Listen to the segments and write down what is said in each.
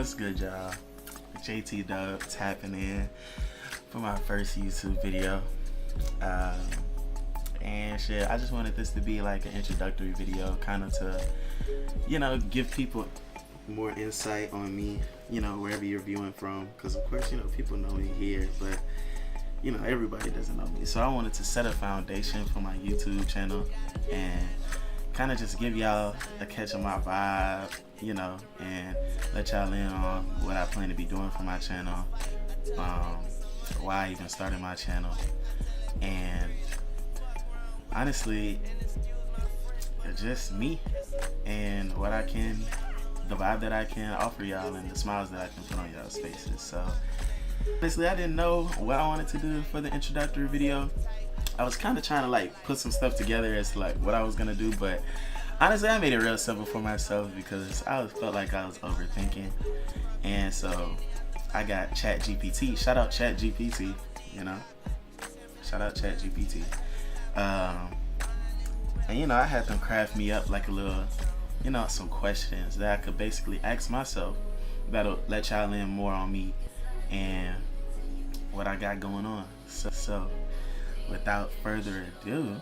What's good, y'all? JayTeeDub tapping in for my first YouTube video. And shit, I just wanted this to be like an introductory video, kind of to, give people more insight on me, wherever you're viewing from. Because, of course, people know me here, but, everybody doesn't know me. So I wanted to set a foundation for my YouTube channel and kind of just give y'all a catch of my vibe, and let y'all in on what I plan to be doing for my channel, why I even started my channel, and honestly, just me and what I can, the vibe that I can offer y'all and the smiles that I can put on y'all's faces. So basically, I didn't know what I wanted to do for the introductory video. I was kind of trying to put some stuff together as to what I was gonna do, but honestly, I made it real simple for myself because I felt like I was overthinking, and so I got ChatGPT. Shout out ChatGPT, shout out ChatGPT. And I had them craft me up like a little, some questions that I could basically ask myself that'll let y'all in more on me and what I got going on. So without further ado,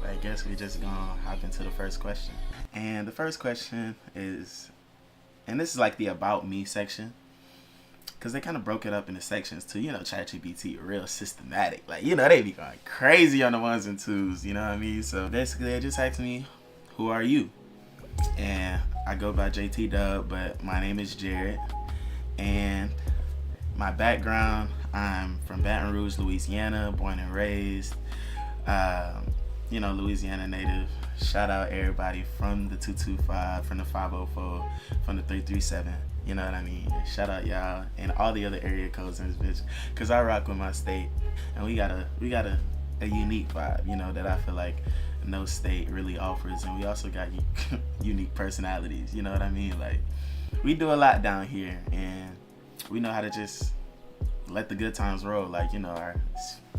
I guess we just gonna hop into the first question. And the first question is, and this is like the about me section, because they kind of broke it up into sections too. ChatGPT real systematic. They be going crazy on the ones and twos, you know what I mean? So basically, they just asked me, who are you? And I go by JayTeeDub, but my name is Jared. And my background, I'm from Baton Rouge, Louisiana, born and raised. Louisiana native. Shout out everybody from the 225, from the 504, from the 337. You know what I mean? Shout out y'all and all the other area codes in this bitch, cause I rock with my state, and we got a unique vibe, that I feel like no state really offers, and we also got unique personalities. You know what I mean? We do a lot down here, and we know how to just let the good times roll.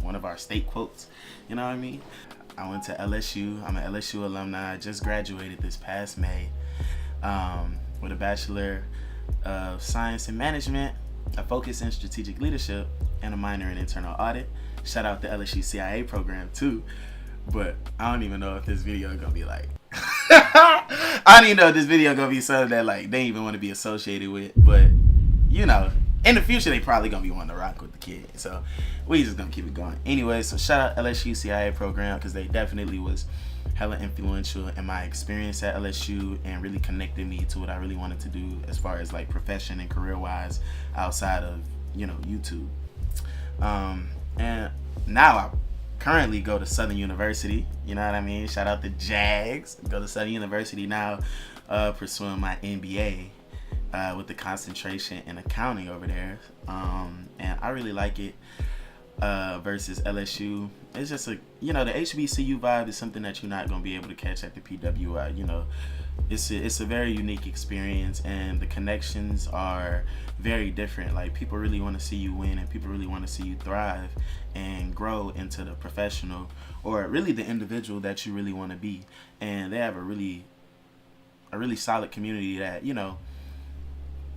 One of our state quotes. You know what I mean? I went to LSU. I'm an LSU alumni. I just graduated this past May with a Bachelor of Science in Management, a focus in strategic leadership, and a minor in internal audit. Shout out the LSU CIA program too. But I don't even know if this video is gonna be I don't even know if this video gonna be something that they even want to be associated with. But in the future, they probably gonna be wanting to rock with the kid. So we just gonna keep it going. Anyway, so shout out LSU CIA program, because they definitely was hella influential in my experience at LSU and really connected me to what I really wanted to do as far as profession and career wise outside of YouTube. And now I currently go to Southern University. You know what I mean? Shout out the Jags. Go to Southern University now, pursuing my MBA. With the concentration in accounting over there, and I really like it versus LSU. It's just the HBCU vibe is something that you're not gonna be able to catch at the PWI. It's a very unique experience, and the connections are very different. People really want to see you win, and people really want to see you thrive and grow into the professional, or really the individual that you really want to be. And they have a really solid community that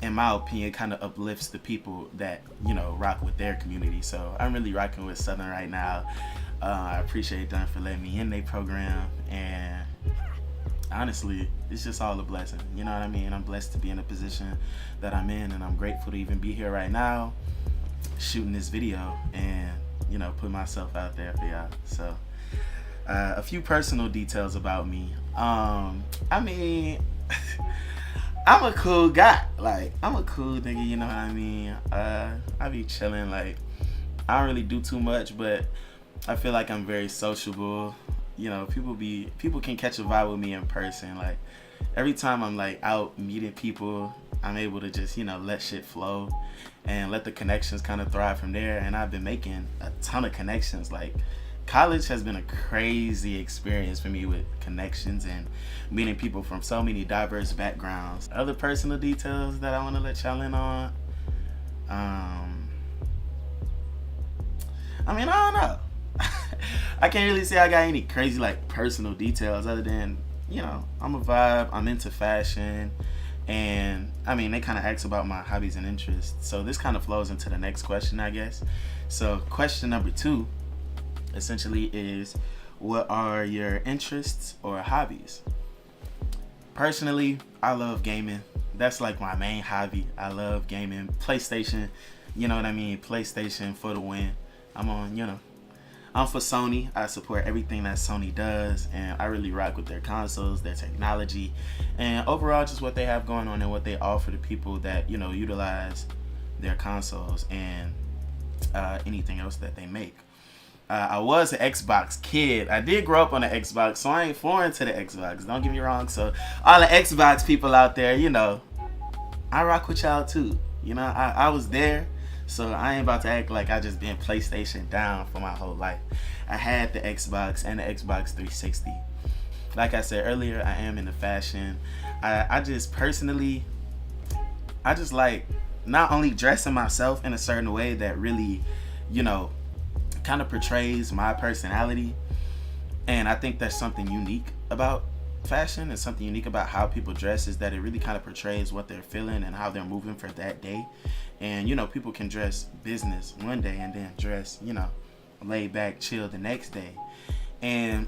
in my opinion, kind of uplifts the people that, rock with their community. So I'm really rocking with Southern right now. I appreciate them for letting me in their program. And honestly, it's just all a blessing. You know what I mean? I'm blessed to be in a position that I'm in, and I'm grateful to even be here right now, shooting this video and, put myself out there for y'all. So a few personal details about me. I'm a cool guy. I'm a cool nigga, you know what I mean? I be chilling. I don't really do too much, but I feel like I'm very sociable. People can catch a vibe with me in person. Every time I'm out meeting people, I'm able to just, let shit flow and let the connections kind of thrive from there. And I've been making a ton of connections. College has been a crazy experience for me with connections and meeting people from so many diverse backgrounds. Other personal details that I want to let y'all in on. I don't know. I can't really say I got any crazy personal details other than, I'm a vibe. I'm into fashion. And I mean, they kind of ask about my hobbies and interests. So this kind of flows into the next question, I guess. So question number 2 essentially is, what are your interests or hobbies? Personally, I love gaming. That's like my main hobby. I love gaming. PlayStation, you know what I mean? PlayStation for the win. I'm for Sony. I support everything that Sony does, and I really rock with their consoles, their technology, and overall just what they have going on and what they offer to people that, utilize their consoles and anything else that they make. I was an Xbox kid. I did grow up on the Xbox, so I ain't foreign to the Xbox. Don't get me wrong. So all the Xbox people out there, I rock with y'all too. I was there. So I ain't about to act like I just been PlayStation down for my whole life. I had the Xbox and the Xbox 360. Like I said earlier, I am into fashion. I just personally, I just like not only dressing myself in a certain way that really, kind of portrays my personality. And I think there's something unique about fashion and something unique about how people dress, is that it really kind of portrays what they're feeling and how they're moving for that day. And people can dress business one day and then dress laid back, chill the next day. And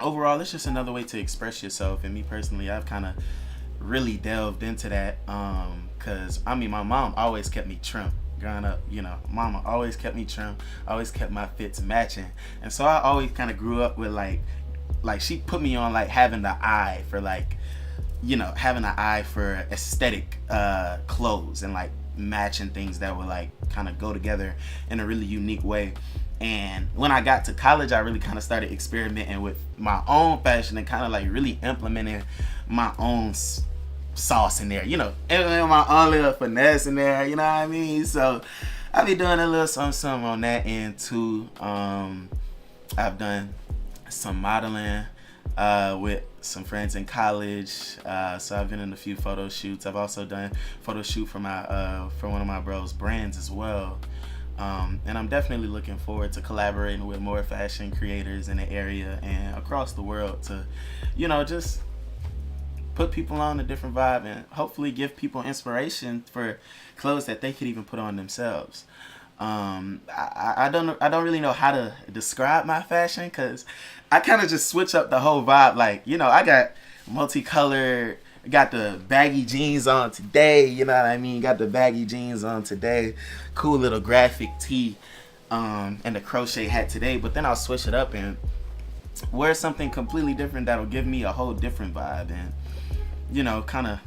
overall, it's just another way to express yourself. And me personally, I've kind of really delved into that because my mom always kept me trim growing up. Mama always kept me trim, always kept my fits matching. And so I always kind of grew up with like she put me on having the eye for having an eye for aesthetic clothes and matching things that would kind of go together in a really unique way. And when I got to college, I really kind of started experimenting with my own fashion and kind of really implementing my own sauce in there, and my own little finesse in there, you know what I mean? So I be doing a little something on that end too. I've done some modeling with some friends in college, so I've been in a few photo shoots. I've also done photo shoot for one of my bros' brands as well, and I'm definitely looking forward to collaborating with more fashion creators in the area and across the world to just put people on a different vibe and hopefully give people inspiration for clothes that they could even put on themselves. I don't really know how to describe my fashion, because I kind of just switch up the whole vibe. I got multicolored, got the baggy jeans on today, you know what I mean? Got the baggy jeans on today, cool little graphic tee, and the crochet hat today. But then I'll switch it up and wear something completely different that'll give me a whole different vibe, and kind of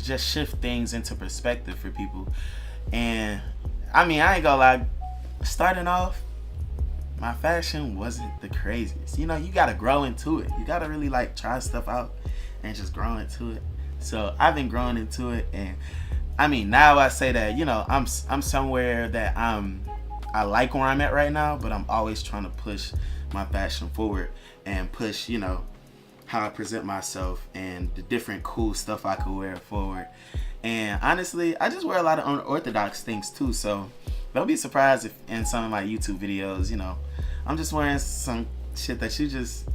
just shift things into perspective for people. And I ain't gonna lie, starting off, my fashion wasn't the craziest. You gotta grow into it. You gotta really try stuff out and just grow into it. So I've been growing into it, and now I say that I'm somewhere that I like where I'm at right now, but I'm always trying to push my fashion forward and push how I present myself and the different cool stuff I could wear forward. And honestly, I just wear a lot of unorthodox things too, so don't be surprised if in some of my YouTube videos, I'm just wearing some shit that you just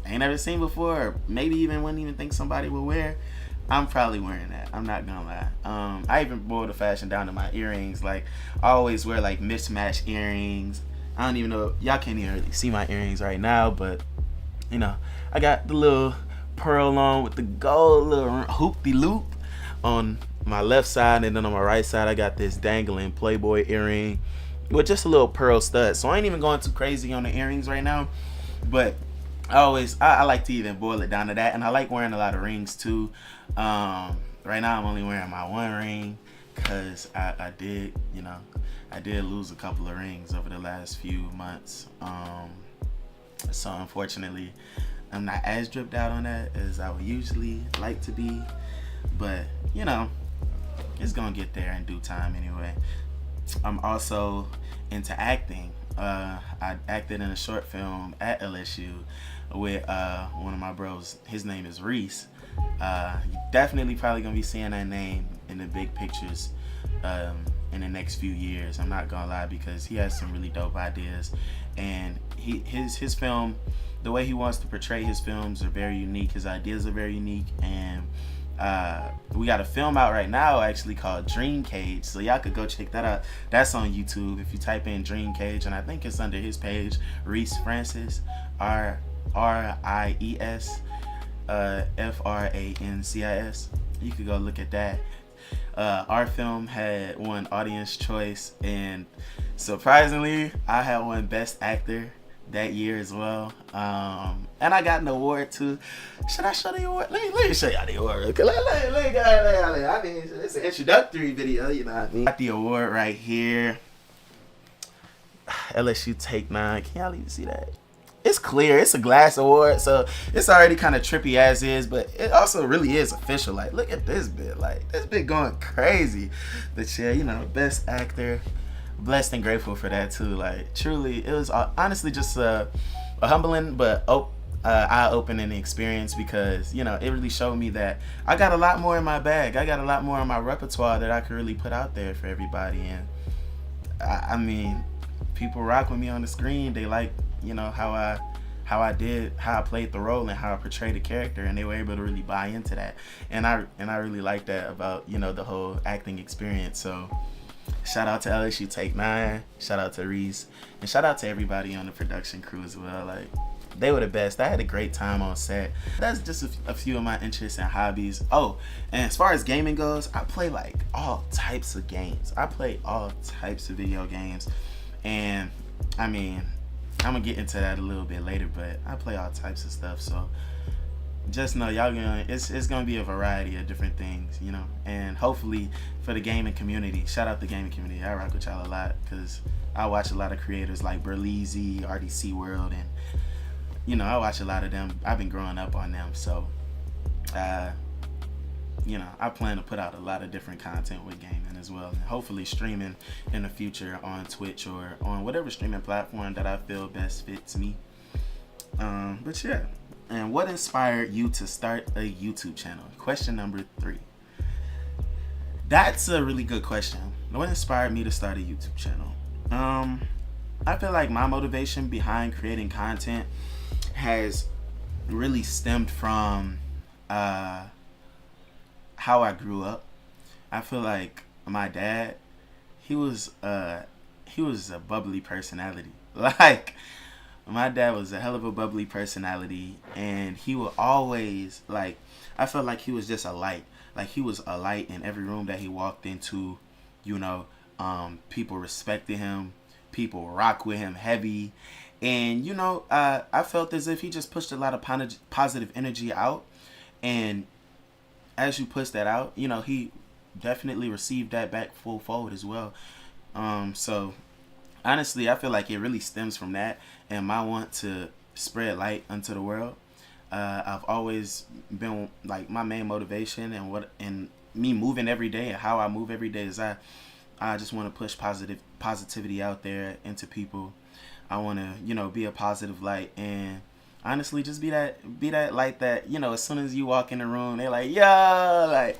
ain't never seen before, or maybe even wouldn't even think somebody would wear. I'm probably wearing that. I'm not gonna lie. I even boiled the fashion down to my earrings. I always wear mismatched earrings. I don't even know, y'all can't even really see my earrings right now, but I got the little pearl on with the gold little hoop-de-loop on my left side, and then on my right side I got this dangling Playboy earring with just a little pearl stud. So I ain't even going too crazy on the earrings right now, but I like to even boil it down to that. And I like wearing a lot of rings too. Right now I'm only wearing my one ring because I did lose a couple of rings over the last few months. So unfortunately I'm not as dripped out on that as I would usually like to be, but it's gonna get there in due time anyway. I'm also into acting. I acted in a short film at LSU with one of my bros. His name is Reese. You definitely probably gonna be seeing that name in the big pictures in the next few years. I'm not gonna lie, because he has some really dope ideas, and his film, the way he wants to portray his films are very unique. His ideas are very unique, and We got a film out right now actually called Dream Cage, so y'all could go check that out. That's on YouTube if you type in Dream Cage, and I think it's under his page, Reese Francis, Ries Francis. You could go look at that. Our film had won audience choice, and surprisingly I had won best actor that year as well. And I got an award too. Should I show the award? Let me show y'all the award. Okay, I mean, it's an introductory video, you know what I mean? Got the award right here. LSU Take 9. Can y'all even see that? It's clear. It's a glass award, so it's already kind of trippy as is, but it also really is official. Like, look at this bit. Like, this bit going crazy. But yeah, you know, best actor. Blessed and grateful for that too. Like, truly, it was honestly just a humbling but eye-opening experience, because, you know, it really showed me that I got a lot more in my bag. I got a lot more in my repertoire that I could really put out there for everybody. And I mean, people rock with me on the screen. They like, you know, how I played the role and how I portrayed the character, and they were able to really buy into that. And I really like that about, you know, the whole acting experience. So shout out to LSU Take 9, shout out to Reese, and shout out to everybody on the production crew as well. Like, they were the best. I had a great time on set. That's just a few of my interests and hobbies. Oh, and as far as gaming goes, I play like all types of games. I play all types of video games, and I mean, I'm gonna get into that a little bit later, but I play all types of stuff. So just know y'all it's gonna be a variety of different things, you know. And hopefully for the gaming community, shout out the gaming community. I rock with y'all a lot, because I watch a lot of creators like Berleezy, RDC World, and you know, I watch a lot of them. I've been growing up on them, so you know, I plan to put out a lot of different content with gaming as well, and hopefully streaming in the future on Twitch or on whatever streaming platform that I feel best fits me. But yeah, and what inspired you to start a YouTube channel? Question number 3. That's a really good question. What inspired me to start a YouTube channel? I feel like my motivation behind creating content has really stemmed from how I grew up. I feel like my dad, he was a bubbly personality. Like, my dad was a hell of a bubbly personality, and he would always, like, I felt like he was just a light. Like, he was a light in every room that he walked into. You know, people respected him, people rock with him heavy, and you know, I felt as if he just pushed a lot of positive energy out, and as you push that out, you know, he definitely received that back full fold as well. So honestly, I feel like it really stems from that and my want to spread light unto the world. I've always been like, my main motivation and me moving every day and how I move every day is I just want to push positivity out there into people. I want to, you know, be a positive light, and honestly, just be that light that, you know, as soon as you walk in the room, they're like, yo, like,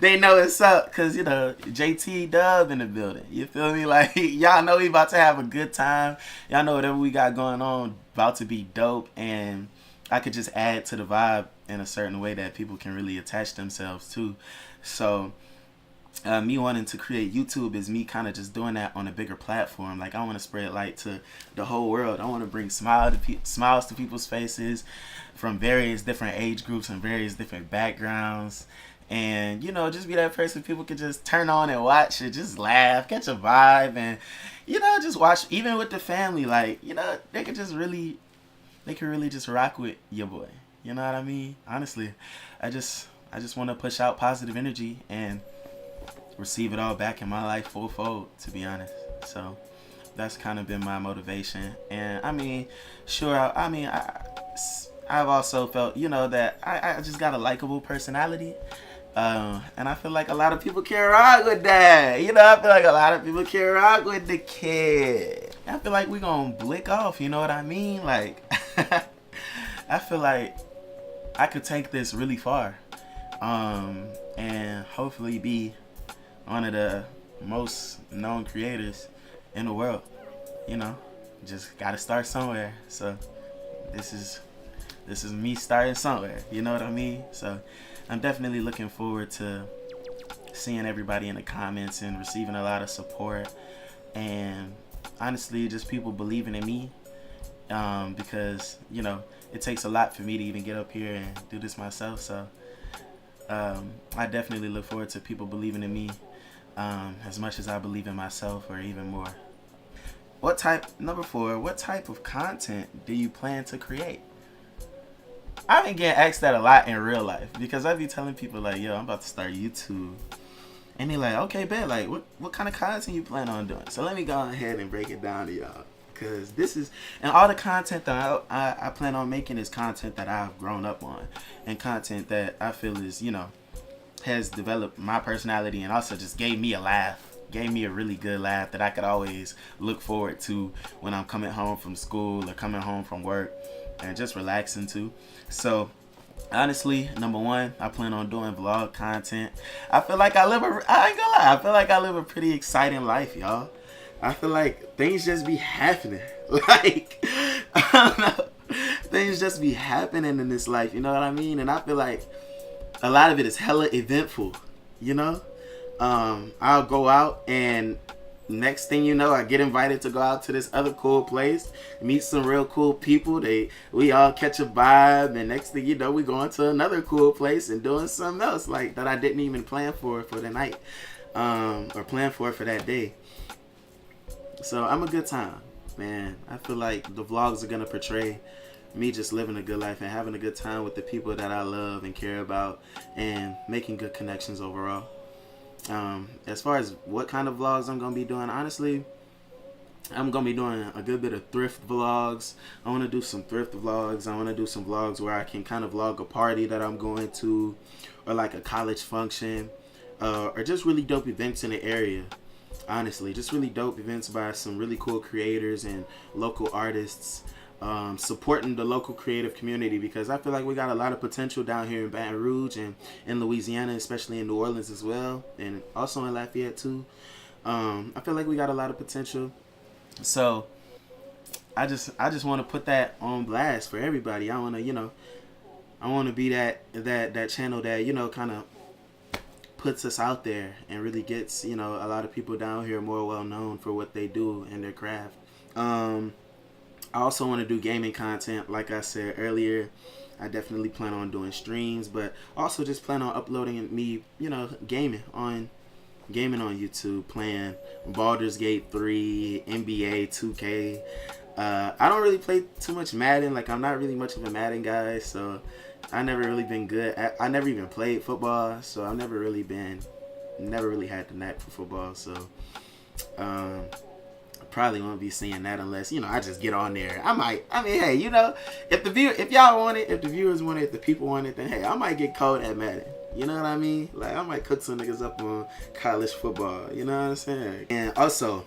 they know it's up, because, you know, JayTeeDub in the building. You feel me? Like, y'all know we about to have a good time. Y'all know whatever we got going on about to be dope, and I could just add to the vibe in a certain way that people can really attach themselves to. So me wanting to create YouTube is me kind of just doing that on a bigger platform. Like, I want to spread light to the whole world. I want to bring smiles to people's faces from various different age groups and various different backgrounds, and, you know, just be that person people could just turn on and watch and just laugh, catch a vibe, and, you know, just watch even with the family. Like, you know, they could really just rock with your boy. You know what I mean? Honestly, I just want to push out positive energy and receive it all back in my life full fold, to be honest. So that's kind of been my motivation. And I mean, sure, I've also felt, you know, that I just got a likable personality, and I feel like a lot of people can rock with that. You know, I feel like a lot of people can rock with the kid. I feel like we gonna blick off, you know what I mean? Like, I feel like I could take this really far, and hopefully be one of the most known creators in the world. You know, just gotta start somewhere. So this is me starting somewhere, you know what I mean? So I'm definitely looking forward to seeing everybody in the comments and receiving a lot of support, and honestly just people believing in me, because you know it takes a lot for me to even get up here and do this myself. So I definitely look forward to people believing in me as much as I believe in myself, or even more. Number 4, what type of content do you plan to create? I've been getting asked that a lot in real life, because I be telling people like, yo, I'm about to start YouTube. And they're like, okay, bet, like, what kind of content you plan on doing? So let me go ahead and break it down to y'all. Because this is, and all the content that I plan on making is content that I've grown up on. And content that I feel is, you know, has developed my personality, and also just gave me a laugh. Gave me a really good laugh that I could always look forward to when I'm coming home from school or coming home from work, and just relaxing too. So honestly, number 1, I plan on doing vlog content. I feel like I ain't gonna lie, I feel like I live a pretty exciting life, y'all. I feel like things just be happening. Like, I don't know, things just be happening in this life, you know what I mean? And I feel like a lot of it is hella eventful, you know? I'll go out, and next thing you know, I get invited to go out to this other cool place, meet some real cool people. We all catch a vibe, and next thing you know, we going to another cool place and doing something else like that I didn't even plan for the night, or plan for that day. So I'm a good time, man. I feel like the vlogs are gonna portray me just living a good life and having a good time with the people that I love and care about, and making good connections overall. As far as what kind of vlogs I'm gonna be doing, honestly, I'm gonna be doing a good bit of thrift vlogs. I want to do some thrift vlogs. I want to do some vlogs where I can kind of vlog a party that I'm going to, or like a college function, or just really dope events in the area. Honestly, just really dope events by some really cool creators and local artists. Supporting the local creative community, because I feel like we got a lot of potential down here in Baton Rouge and in Louisiana, especially in New Orleans as well, and also in Lafayette too. I feel like we got a lot of potential. So I just want to put that on blast for everybody. I want to, you know, I want to be that channel that, you know, kind of puts us out there and really gets, you know, a lot of people down here more well known for what they do in their craft. I also want to do gaming content. Like I said earlier, I definitely plan on doing streams, but also just plan on uploading me, you know, gaming on YouTube, playing Baldur's Gate 3, NBA 2K. I don't really play too much Madden. Like, I'm not really much of a Madden guy, so I never really been good at, I never even played football, so I've never really had the knack for football. So probably won't be seeing that unless, you know, I just get on there. I mean, hey, you know, if the viewers want it, if the people want it, then hey, I might get cold at Madden. You know what I mean? Like, I might cook some niggas up on college football. You know what I'm saying? And also,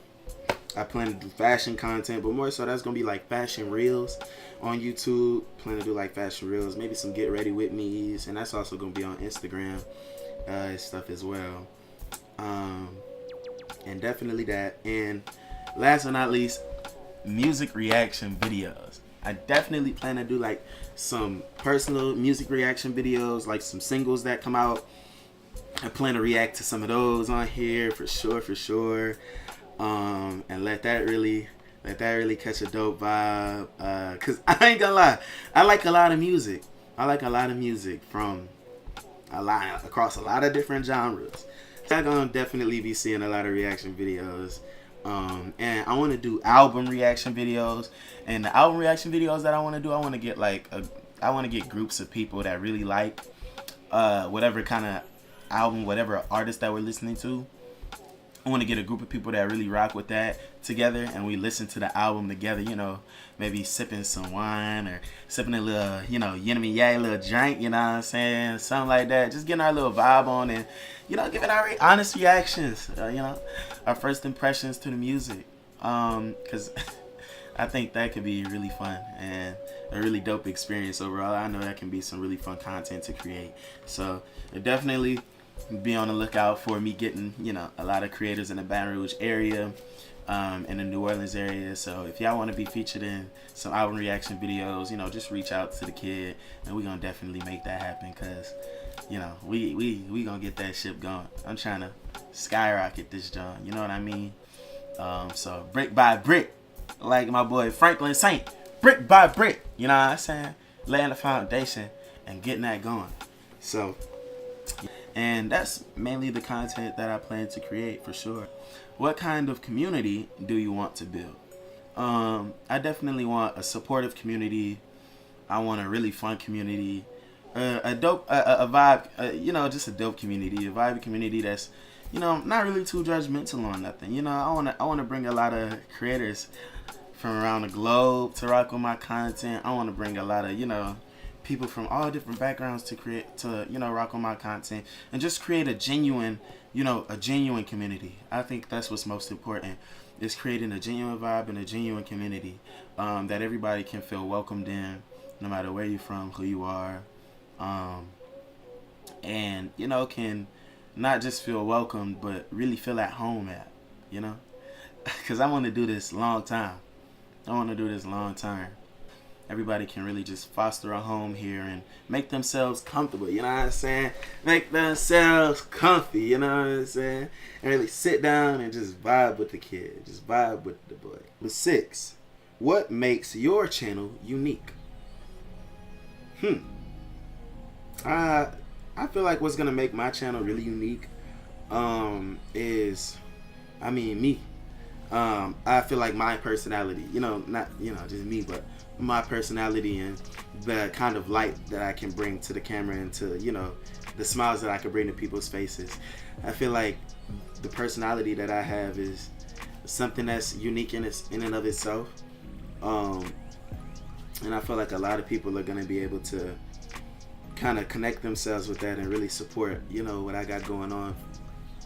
I plan to do fashion content, but more so that's gonna be like fashion reels on YouTube. Plan to do like fashion reels, maybe some get ready with me's, and that's also gonna be on Instagram and stuff as well. And definitely that. And last but not least, music reaction videos. I definitely plan to do like some personal music reaction videos, like some singles that come out. I plan to react to some of those on here for sure. And let that really catch a dope vibe. Cause I ain't gonna lie, I like a lot of music. From across a lot of different genres. I'm gonna definitely be seeing a lot of reaction videos. And I want to do album reaction videos. And the album reaction videos that I want to do, I want to get groups of people that really like whatever kind of album, whatever artist that we're listening to. I want to get a group of people that really rock with that together, and we listen to the album together, you know, maybe sipping some wine or sipping a little, you know, yin little drink, you know what I'm saying? Something like that. Just getting our little vibe on and, you know, giving our honest reactions, you know, our first impressions to the music. Because I think that could be really fun and a really dope experience overall. I know that can be some really fun content to create. So definitely be on the lookout for me getting, you know, a lot of creators in the Baton Rouge area, in the New Orleans area. So if y'all want to be featured in some album reaction videos, you know, just reach out to the kid and we're gonna definitely make that happen, because you know, we gonna get that ship going. I'm trying to skyrocket this joint. You know what I mean? So brick by brick, like my boy Franklin Saint, brick by brick. You know what I'm saying? Laying the foundation and getting that going. So, and that's mainly the content that I plan to create for sure. What kind of community do you want to build? I definitely want a supportive community. I want a really fun community, a vibe, you know, just a dope community, a vibe community that's, you know, not really too judgmental on nothing. You know, I want to bring a lot of creators from around the globe to rock with my content. I want to bring a lot of, you know, people from all different backgrounds to you know, rock on my content and just create a genuine, you know, a genuine community. I think that's what's most important, is creating a genuine vibe and a genuine community that everybody can feel welcomed in, no matter where you're from, who you are, and, you know, can not just feel welcomed, but really feel at home at, you know, because I want to do this long time. Everybody can really just foster a home here and make themselves comfortable, you know what I'm saying? Make themselves comfy, you know what I'm saying? And really sit down and just vibe with the kid, just vibe with the boy. Number 6, what makes your channel unique? I feel like what's gonna make my channel really unique is, I mean, me. I feel like my personality, you know, not, you know, just me, but my personality and the kind of light that I can bring to the camera and to, you know, the smiles that I can bring to people's faces. I feel like the personality that I have is something that's unique in and of itself. And I feel like a lot of people are going to be able to kind of connect themselves with that and really support, you know, what I got going on,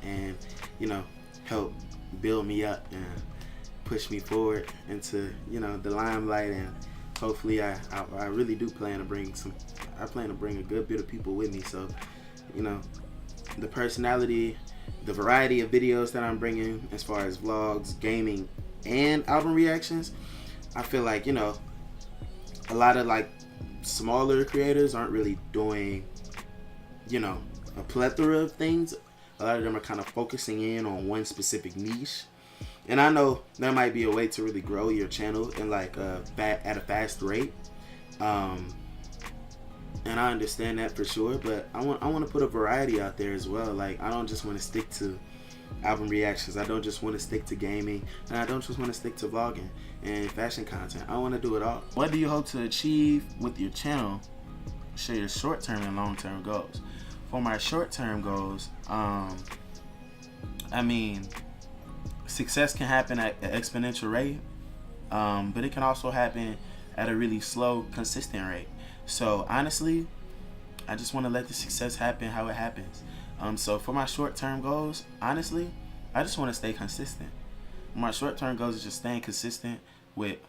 and, you know, help build me up and push me forward into, you know, the limelight. And hopefully I really do plan to bring a good bit of people with me. So, you know, the personality, the variety of videos that I'm bringing as far as vlogs, gaming, and album reactions, I feel like, you know, a lot of like smaller creators aren't really doing, you know, a plethora of things. A lot of them are kind of focusing in on one specific niche. And I know there might be a way to really grow your channel in like at a fast rate, and I understand that for sure. But I want to put a variety out there as well. Like, I don't just want to stick to album reactions. I don't just want to stick to gaming, and I don't just want to stick to vlogging and fashion content. I want to do it all. What do you hope to achieve with your channel? Share your short-term and long-term goals. For my short-term goals, I mean, success can happen at an exponential rate, but it can also happen at a really slow, consistent rate. So honestly, I just want to let the success happen how it happens. So for my short-term goals, honestly, I just want to stay consistent. My short-term goals is just staying consistent with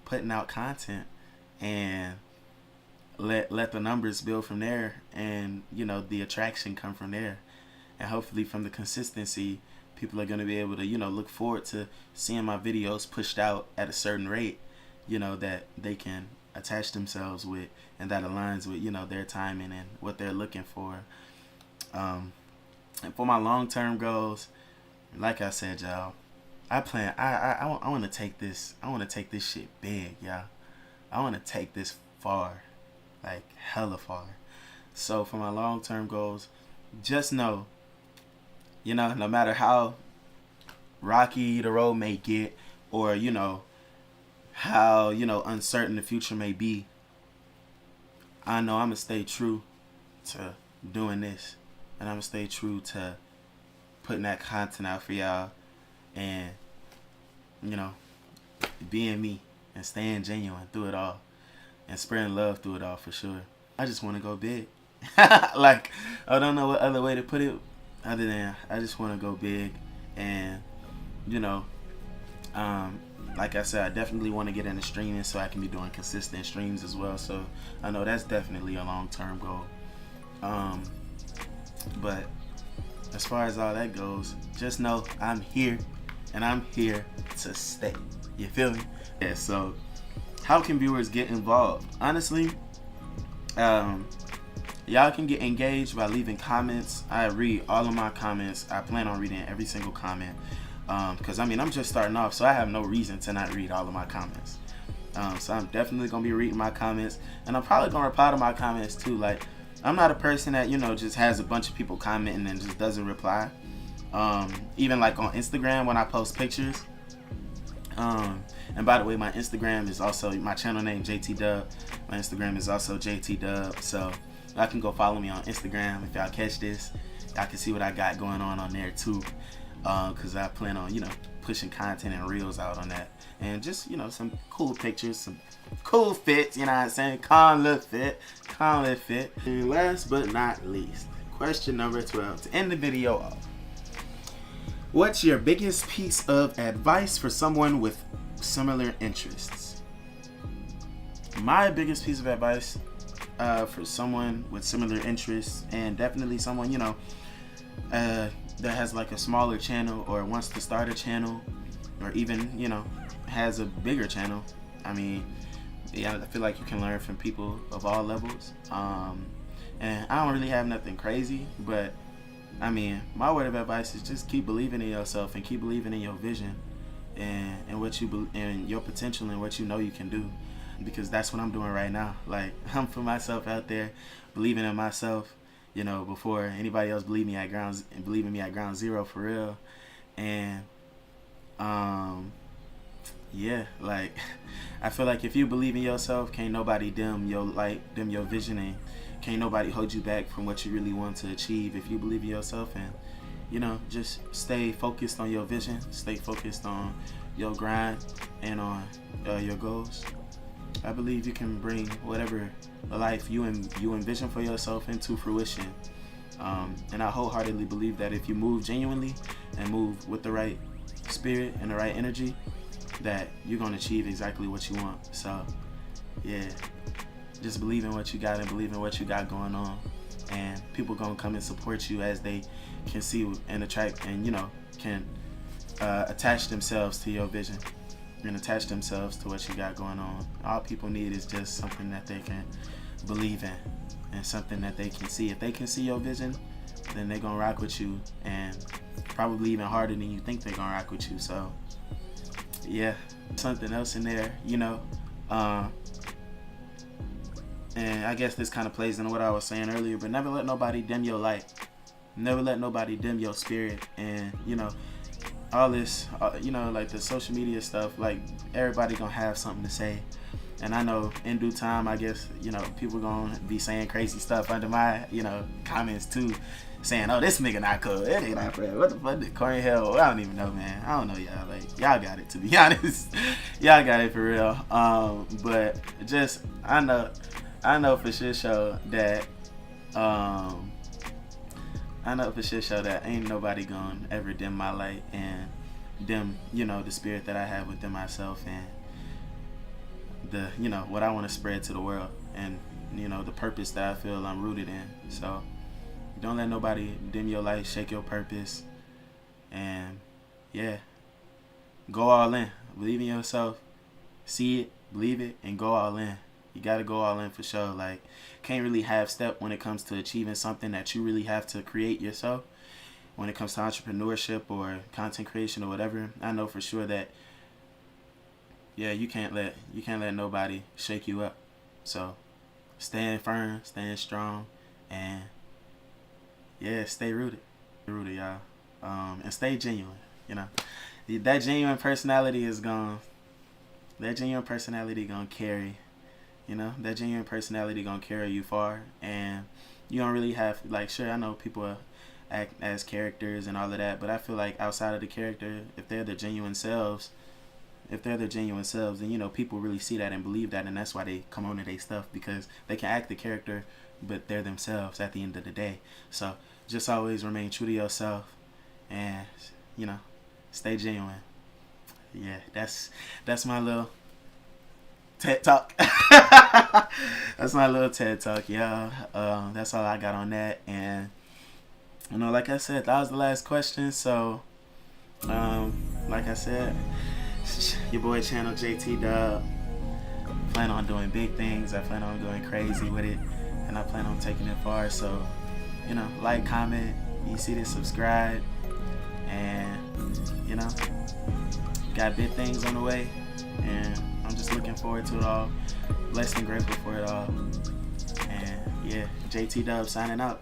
putting out content, and let the numbers build from there, and, you know, the attraction come from there. And hopefully from the consistency, people are going to be able to, you know, look forward to seeing my videos pushed out at a certain rate, you know, that they can attach themselves with, and that aligns with, you know, their timing and what they're looking for. And for my long-term goals, like I said, y'all, I want to take this shit big, y'all. I want to take this far, like hella far. So for my long-term goals, just know, you know, no matter how rocky the road may get, or, you know, how, you know, uncertain the future may be, I know I'm going to stay true to doing this, and I'm going to stay true to putting that content out for y'all, and, you know, being me and staying genuine through it all, and spreading love through it all for sure. I just want to go big. Like, I don't know what other way to put it other than I just want to go big. And, you know, like I said, I definitely want to get into streaming so I can be doing consistent streams as well. So I know that's definitely a long-term goal. But as far as all that goes, just know I'm here, and I'm here to stay. You feel me? Yeah, you can viewers get involved? Honestly, y'all can get engaged by leaving comments. I read all of my comments. I plan on reading every single comment, because I mean, I'm just starting off, so I have no reason to not read all of my comments. So I'm definitely gonna be reading my comments, and I'm probably gonna reply to my comments too. Like, I'm not a person that, you know, just has a bunch of people commenting and just doesn't reply. Even like on Instagram when I post pictures. And by the way, my Instagram is also my channel name, JayTeeDub. My Instagram is also JayTeeDub. So y'all can go follow me on Instagram if y'all catch this. Y'all can see what I got going on there too. Cause I plan on, you know, pushing content and reels out on that. And just, you know, some cool pictures, some cool fits, you know what I'm saying? Calm little fit. And last but not least, question number 12 to end the video off. What's your biggest piece of advice for someone with similar interests? My biggest piece of advice for someone with similar interests, and definitely someone, you know, that has like a smaller channel or wants to start a channel, or even, you know, has a bigger channel. I mean, yeah, I feel like you can learn from people of all levels. And I don't really have nothing crazy, but I mean, my word of advice is just keep believing in yourself and keep believing in your vision and what you and your potential and what you know you can do, because that's what I'm doing right now. Like, I'm putting myself out there, believing in myself, you know, before anybody else believing me at ground zero for real. And yeah, like, I feel like if you believe in yourself, can't nobody dim your light, dim your vision, and can't nobody hold you back from what you really want to achieve. If you believe in yourself and, you know, just stay focused on your vision, stay focused on your grind and on your goals, I believe you can bring whatever life you envision for yourself into fruition. And I wholeheartedly believe that if you move genuinely and move with the right spirit and the right energy, that you're going to achieve exactly what you want. So yeah, just believe in what you got and believe in what you got going on, and people going to come and support you as they can see and attract and, you know, can attach themselves to your vision and attach themselves to what you got going on. All people need is just something that they can believe in and something that they can see. If they can see your vision, then they're going to rock with you, and probably even harder than you think they're going to rock with you. So yeah, something else in there, you know. And I guess this kind of plays into what I was saying earlier, but never let nobody dim your light. Never let nobody dim your spirit. And, you know, all this, you know, like the social media stuff, like, everybody gonna have something to say. And I know in due time, I guess, you know, people gonna be saying crazy stuff under my, you know, comments too, saying, oh, this nigga not cool, that nigga not real, what the fuck, corny hell, I don't even know, man. I don't know, y'all, like, y'all got it, to be honest. Y'all got it for real. But just, I know for sure that ain't nobody gonna ever dim my light and dim, you know, the spirit that I have within myself, and the, you know, what I want to spread to the world, and, you know, the purpose that I feel I'm rooted in. So don't let nobody dim your light, shake your purpose, and yeah, go all in. Believe in yourself, see it, believe it, and go all in. You gotta go all in for sure. Like, can't really half step when it comes to achieving something that you really have to create yourself. When it comes to entrepreneurship or content creation or whatever, I know for sure that, yeah, you can't let nobody shake you up. So stand firm, stand strong, and yeah, stay rooted, y'all, and stay genuine. You know, that genuine personality is gonna carry. You know, that genuine personality gonna carry you far, and you don't really have, like, sure, I know people act as characters and all of that, but I feel like outside of the character, if they're their genuine selves, then, you know, people really see that and believe that, and that's why they come on to their stuff, because they can act the character, but they're themselves at the end of the day. So just always remain true to yourself, and, you know, stay genuine. Yeah, that's my little TED Talk. That's my little TED Talk, y'all. That's all I got on that. And, you know, like I said, that was the last question. So, like I said, your boy channel, JayTeeDub. Plan on doing big things. I plan on going crazy with it. and I plan on taking it far. So, you know, like, comment, you see this, subscribe, and you know, got big things on the way, and I'm just looking forward to it all. Blessed and grateful for it all. And yeah, JayTeeDub signing out.